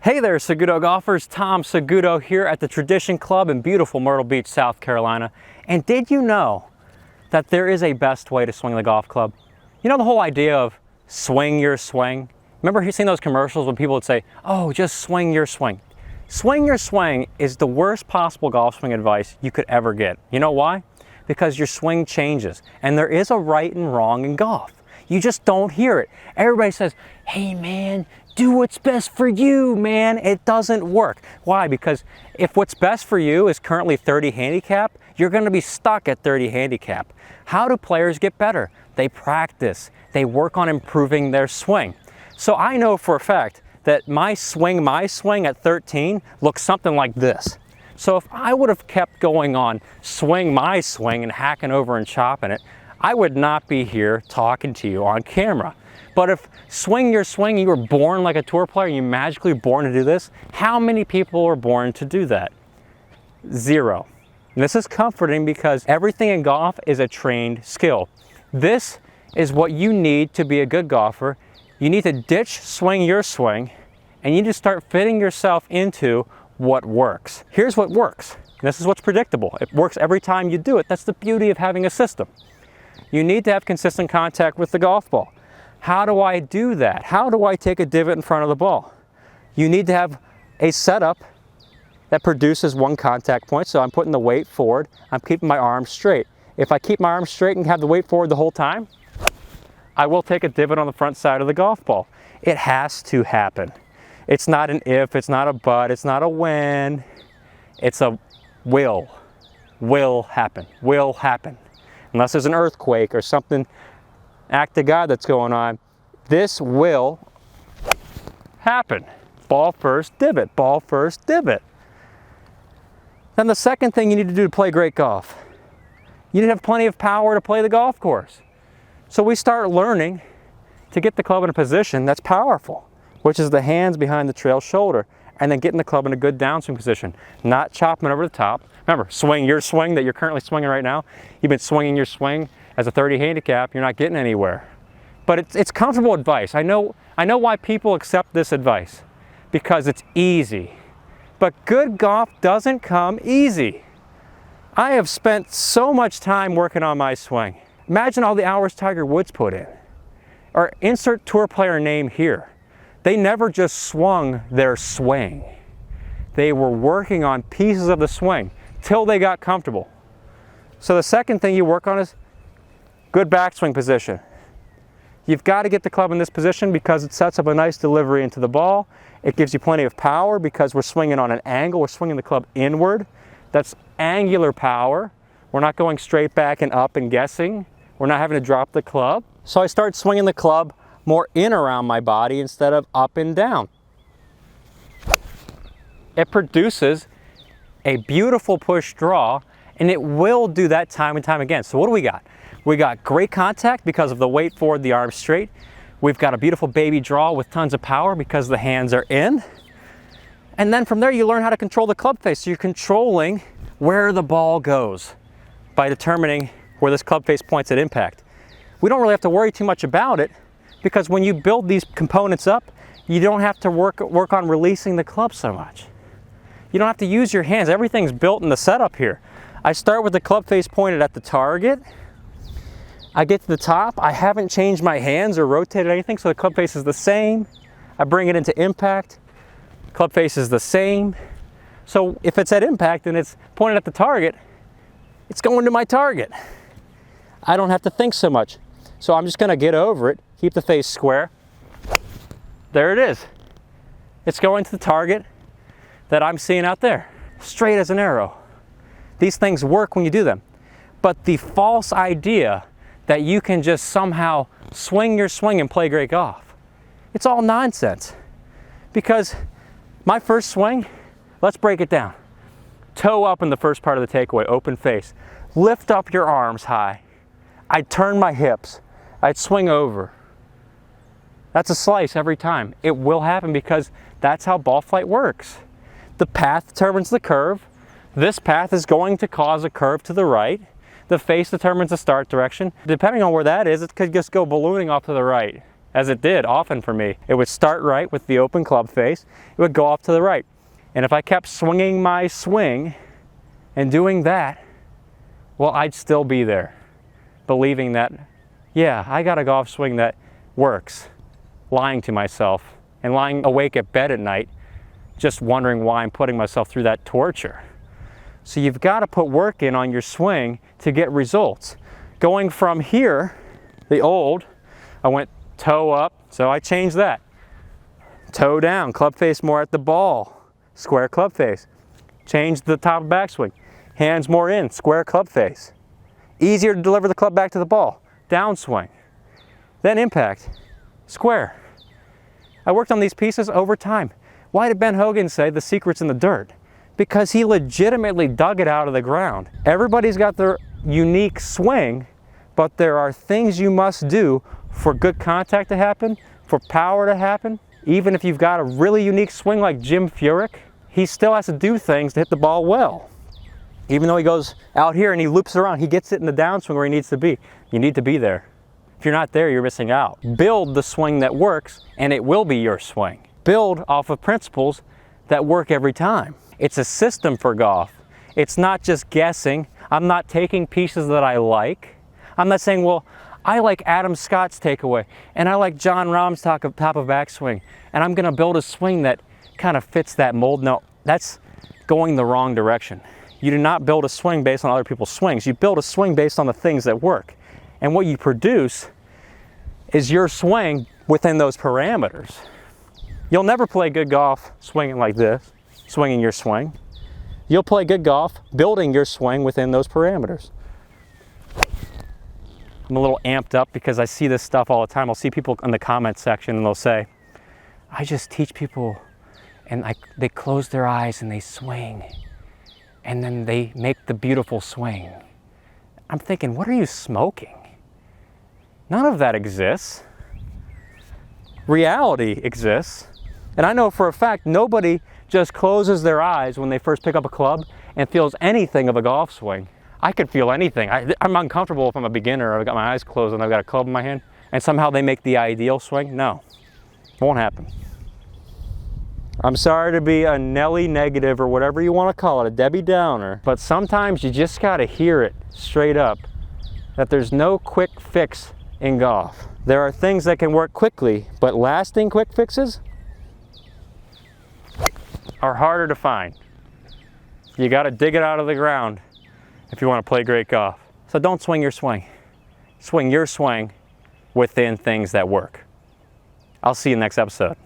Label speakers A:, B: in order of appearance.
A: Hey there, Saguto golfers. Tom Saguto here at the Tradition Club in beautiful Myrtle Beach, South Carolina. And did you know that there is a best way to swing the golf club? You know the whole idea of swing your swing? Remember you seen those commercials when people would say, oh, just swing your swing. Swing your swing is the worst possible golf swing advice you could ever get. You know why? Because your swing changes. And there is a right and wrong in golf. You just don't hear it. Everybody says, hey man, do what's best for you, man. It doesn't work. Why? Because if what's best for you is currently 30 handicap, you're going to be stuck at 30 handicap. How do players get better? They practice. They work on improving their swing. So I know for a fact that my swing at 13 looks something like this. So if I would have kept going on swing my swing and hacking over and chopping it, I would not be here talking to you on camera. But if swing your swing, you were born like a tour player, you magically born to do this, how many people are born to do that? Zero. And this is comforting because everything in golf is a trained skill. This is what you need to be a good golfer. You need to ditch swing your swing, and you need to start fitting yourself into what works. Here's what works. This is what's predictable. It works every time you do it. That's the beauty of having a system. You need to have consistent contact with the golf ball. How do I do that? How do I take a divot in front of the ball? You need to have a setup that produces one contact point. So I'm putting the weight forward. I'm keeping my arms straight. If I keep my arms straight and have the weight forward the whole time, I will take a divot on the front side of the golf ball. It has to happen. It's not an if, it's not a but, it's not a when. It's a will. Will happen. Will happen. Unless there's an earthquake or something, act of God that's going on, this will happen. Ball first, divot. Ball first, divot. Then the second thing you need to do to play great golf, you need to have plenty of power to play the golf course. So we start learning to get the club in a position that's powerful, which is the hands behind the trail shoulder, and then getting the club in a good downswing position, not chopping over the top. Remember, swing your swing that you're currently swinging right now. You've been swinging your swing as a 30 handicap, you're not getting anywhere. But it's comfortable advice. I know why people accept this advice, because it's easy. But good golf doesn't come easy. I have spent so much time working on my swing. Imagine all the hours Tiger Woods put in. Or insert tour player name here. They never just swung their swing. They were working on pieces of the swing till they got comfortable. So the second thing you work on is good backswing position. You've got to get the club in this position because it sets up a nice delivery into the ball. It gives you plenty of power because we're swinging on an angle. We're swinging the club inward. That's angular power. We're not going straight back and up and guessing. We're not having to drop the club. So I start swinging the club more in around my body instead of up and down. It produces a beautiful push draw, and it will do that time and time again. So what do we got? We got great contact because of the weight forward, the arms straight. We've got a beautiful baby draw with tons of power because the hands are in. And then from there you learn how to control the club face. So you're controlling where the ball goes by determining where this club face points at impact. We don't really have to worry too much about it because when you build these components up, you don't have to work on releasing the club so much. You don't have to use your hands. Everything's built in the setup here. I start with the club face pointed at the target. I get to the top, I haven't changed my hands or rotated anything, so the club face is the same. I bring it into impact, club face is the same. So if it's at impact and it's pointed at the target, it's going to my target. I don't have to think so much. So I'm just gonna get over it, keep the face square. There it is. It's going to the target that I'm seeing out there, straight as an arrow. These things work when you do them. But the false idea that you can just somehow swing your swing and play great golf, it's all nonsense. Because my first swing, let's break it down. Toe up in the first part of the takeaway, open face. Lift up your arms high. I'd turn my hips. I'd swing over. That's a slice every time. It will happen because that's how ball flight works. The path determines the curve. This path is going to cause a curve to the right. The face determines the start direction. Depending on where that is, it could just go ballooning off to the right. as it did often for me. It would start right with the open club face, it would go off to the right. And if I kept swinging my swing and doing that, well, I'd still be there, believing that, yeah, I got a golf swing that works, lying to myself and lying awake at bed at night, just wondering why I'm putting myself through that torture. So you've got to put work in on your swing to get results. Going from here, the old, I went toe up, so I changed that. Toe down, club face more at the ball, square club face. Changed the top of backswing. Hands more in, square club face. Easier to deliver the club back to the ball, downswing. Then impact, square. I worked on these pieces over time. Why did Ben Hogan say the secret's in the dirt? Because he legitimately dug it out of the ground. Everybody's got their unique swing, but there are things you must do for good contact to happen, for power to happen. Even if you've got a really unique swing like Jim Furyk, he still has to do things to hit the ball well. Even though he goes out here and he loops around, he gets it in the downswing where he needs to be. You need to be there. If you're not there, you're missing out. Build the swing that works, and it will be your swing. Build off of principles that work every time. It's a system for golf. It's not just guessing. I'm not taking pieces that I like. I'm not saying, well, I like Adam Scott's takeaway, and I like John Rahm's top of backswing, and I'm gonna build a swing that kind of fits that mold. No, that's going the wrong direction. You do not build a swing based on other people's swings. You build a swing based on the things that work. And what you produce is your swing within those parameters. You'll never play good golf swinging like this, swinging your swing. You'll play good golf building your swing within those parameters. I'm a little amped up because I see this stuff all the time. I'll see people in the comments section and they'll say, I just teach people and they close their eyes and they swing and then they make the beautiful swing. I'm thinking, what are you smoking? None of that exists. Reality exists. And I know for a fact nobody just closes their eyes when they first pick up a club and feels anything of a golf swing. I could feel anything. I'm uncomfortable if I'm a beginner, I've got my eyes closed and I've got a club in my hand, and somehow they make the ideal swing. No, it won't happen. I'm sorry to be a Nelly negative or whatever you want to call it, a Debbie Downer, but sometimes you just got to hear it straight up, that there's no quick fix in golf. There are things that can work quickly, but lasting quick fixes are harder to find. You got to dig it out of the ground if you want to play great golf. So don't swing your swing. Swing your swing within things that work. I'll see you next episode.